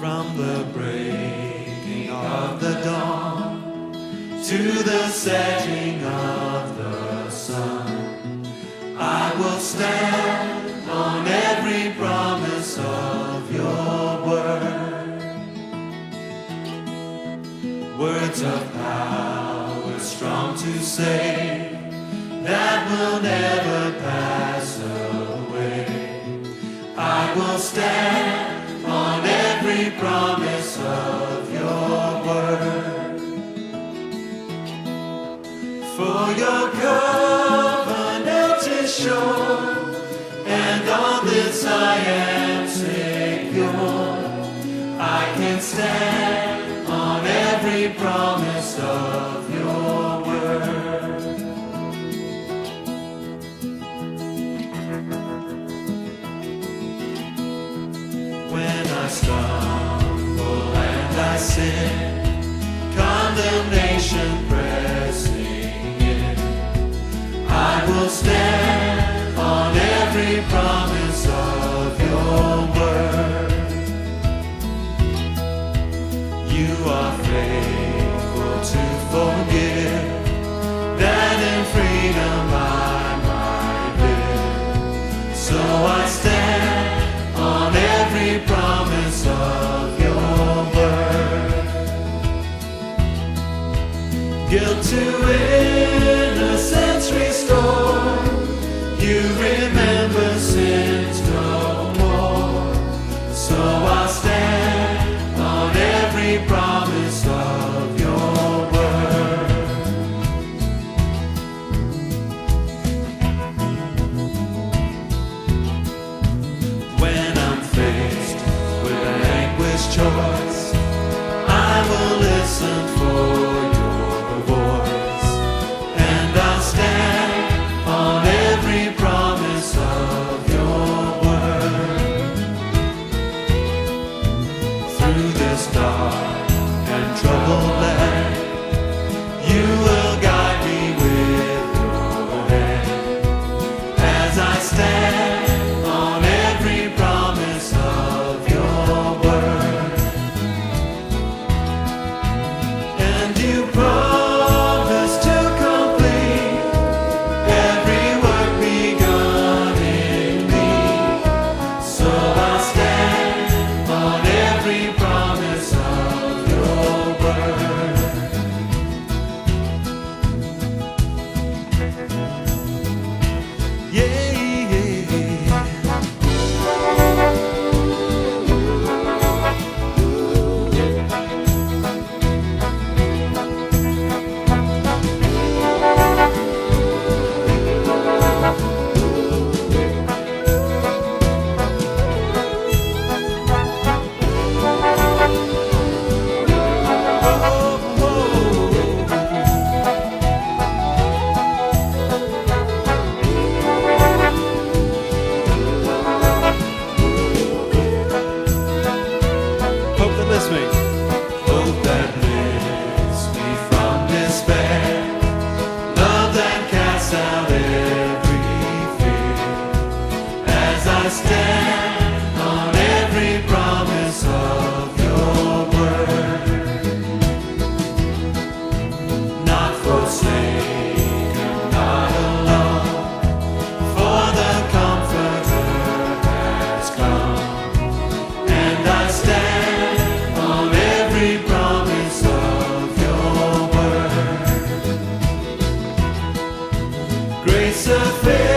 From the breaking of the dawn to the setting of the sun, I will stand on every promise of your word. Words of power strong to save, that will never pass away. I will stand on every promise of your word. For your covenant is sure, and on this I am secure. I can stand on every promise of your word. When I stumble and I sin, condemnation pressing in, I will stand on every promise of your word. You are faithful to forgive, that in freedom I might live. So I stand on every promise of your word. Guilt to innocence restore, you remember sins no more. So I'll stand on every promise of your word. When I'm faced with an anguished choice, I will listen for your voice, and I'll stand on every promise of your word. Through this dark and troubled land, you will guide me with your hand, as I stand on every promise of your word. And you promise to complete every work begun in me. So I'll stand on every promise of your word. Yeah, hope that lifts me. Hope that lifts me from despair. Love that casts out every fear. As I stand on every promise of your word. Not forsaken, not alone, for the Comforter has come. And I stand on every promise of your word. Grace of faith.